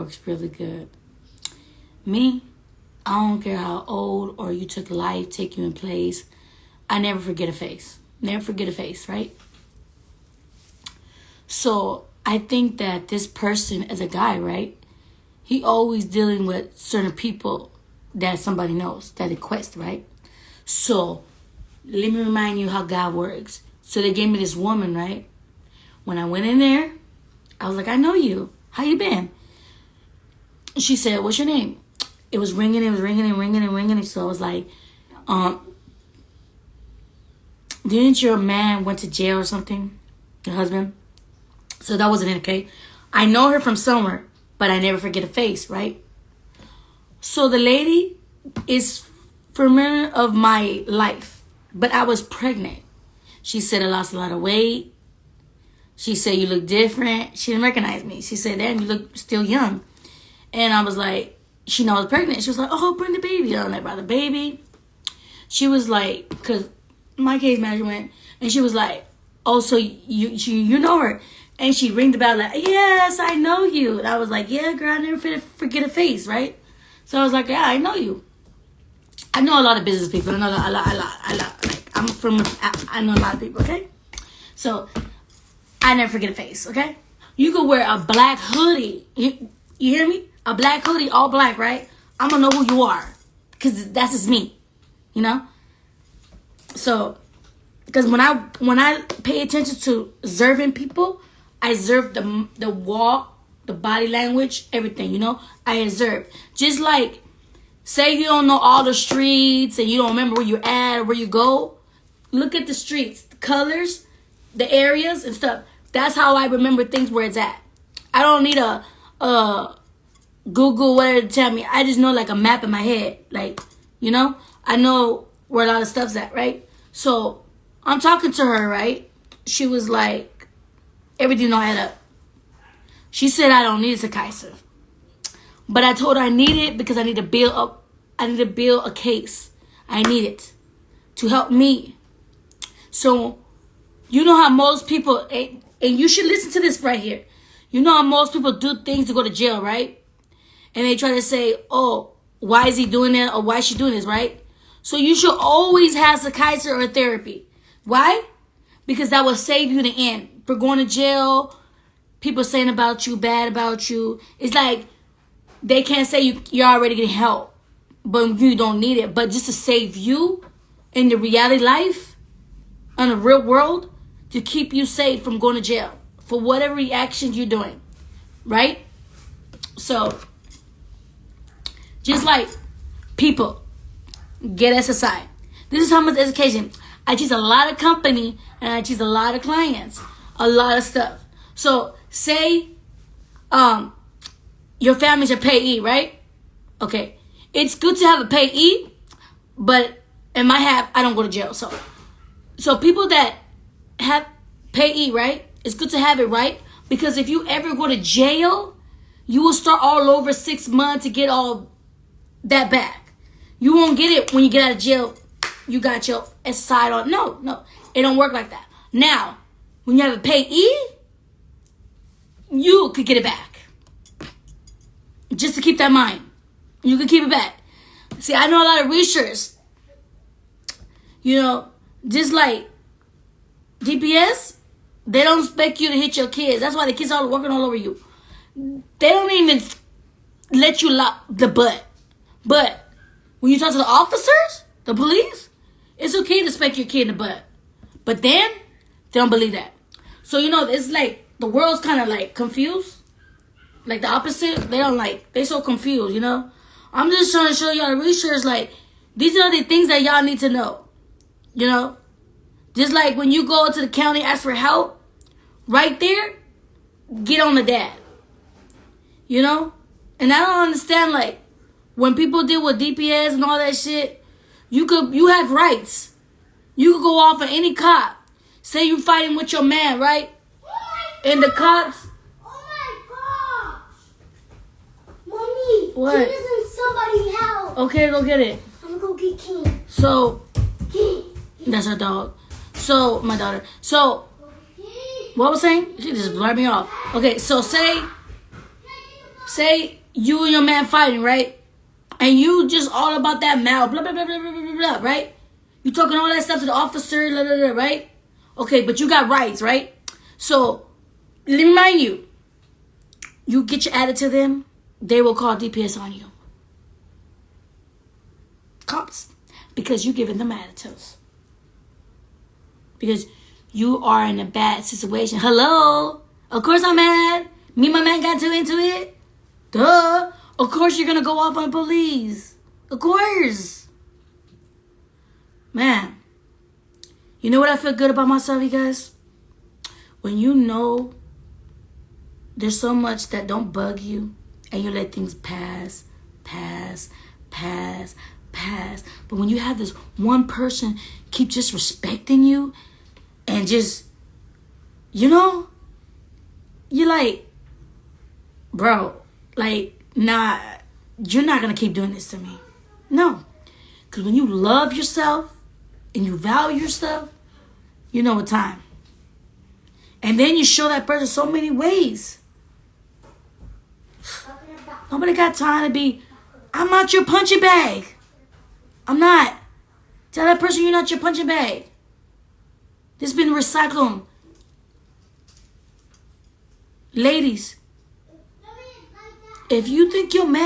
works really good. Me, I don't care how old or you took life, take you in place. I never forget a face. Never forget a face, right? So I think that this person is a guy, right? He always dealing with certain people that somebody knows, that request, right? So let me remind you how God works. So they gave me this woman, right? When I went in there, I was like, I know you. How you been? She said, what's your name? It was ringing, it was ringing and ringing and ringing. So I was like, didn't your man went to jail or something? Your husband? So that wasn't it, okay? I know her from somewhere, but I never forget a face, right? So the lady is familiar of my life, but I was pregnant. She said I lost a lot of weight. She said you look different. She didn't recognize me. She said, damn, you look still young. And I was like, she knows I was pregnant. She was like, oh, bring the baby. I'm like, about the baby. She was like, because my case manager went, and she was like, oh, so you know her. And she ringed the bell like, yes, I know you. And I was like, yeah, girl, I never forget a face, right? So I was like, yeah, I know you. I know a lot of business people. I know a lot. Like, I know a lot of people, okay? So I never forget a face, okay? You could wear a black hoodie. You hear me? A black hoodie, all black, right? I'm going to know who you are. Because that's just me, you know? So, because when I pay attention to observing people, I observe the walk, the body language, everything, you know? I observe. Just like, say you don't know all the streets and you don't remember where you're at or where you go. Look at the streets, the colors, the areas and stuff. That's how I remember things where it's at. I don't need a Google whatever to tell me. I just know like a map in my head. Like, you know? I know where a lot of stuff's at, right? So, I'm talking to her, right? She was like, everything don't add up. She said I don't need a Kaiser. But I told her I need it because I need to build up. I need to build a case. I need it to help me. So, you know how most people, and you should listen to this right here. You know how most people do things to go to jail, right? And they try to say, oh, why is he doing that? Or why is she doing this, right? So you should always have Kaiser or therapy. Why? Because that will save you in the end. For going to jail, people saying about you, bad about you. It's like they can't say you're already getting help, but you don't need it. But just to save you in the reality life, in the real world, to keep you safe from going to jail for whatever reactions you're doing, right? So, just like people get SSI. This is how much education. I teach a lot of company and I teach a lot of clients, a lot of stuff. So say your family's a payee, right? Okay. It's good to have a payee, but in my half, I don't go to jail. So people that have payee, right? It's good to have it, right? Because if you ever go to jail, you will start all over 6 months to get all that back. You won't get it when you get out of jail. You got your side on. No. It don't work like that. Now, when you have a payee, you could get it back. Just to keep that in mind. You can keep it back. See, I know a lot of research. You know, just like DPS, they don't expect you to hit your kids. That's why the kids are working all over you. They don't even let you lock the butt. But when you talk to the officers, the police, it's okay to spank your kid in the butt. But then, they don't believe that. So, you know, it's like the world's kind of like confused. Like the opposite. They so confused, you know. I'm just trying to show y'all the research. Like, these are the things that y'all need to know. You know. Just like when you go to the county, ask for help. Right there, get on the dad. You know. And I don't understand, like, when people deal with DPS and all that shit, you have rights. You could go off on any cop. Say you fighting with your man, right? And the cops. Oh my gosh. Mommy. What? King is in somebody's house. Okay, go get it. I'm gonna go get King. So, King. that's her dog. So, my daughter. So, what was I saying? She just blurred me off. Okay, so say say you and your man fighting, right? And you just all about that mouth, blah, blah, blah, blah, blah, blah, blah, blah, right? You talking all that stuff to the officer, blah, blah, blah, right? Okay, but you got rights, right? So, let me remind you, you get your attitude to them, they will call DPS on you. Cops. Because you giving them attitudes. Because you are in a bad situation. Hello? Of course I'm mad. Me and my man got too into it. Duh. Of course you're going to go off on the police. Of course. Man. You know what I feel good about myself, you guys? When you know there's so much that don't bug you and you let things pass. But when you have this one person keep just respecting you and just, you know, you're like, bro, like, nah, you're not going to keep doing this to me. No. Because when you love yourself and you value yourself, you know what time. And then you show that person so many ways. Nobody got time to be, I'm not your punching bag. I'm not. Tell that person you're not your punching bag. This been recycled. Ladies, if you think you're mad,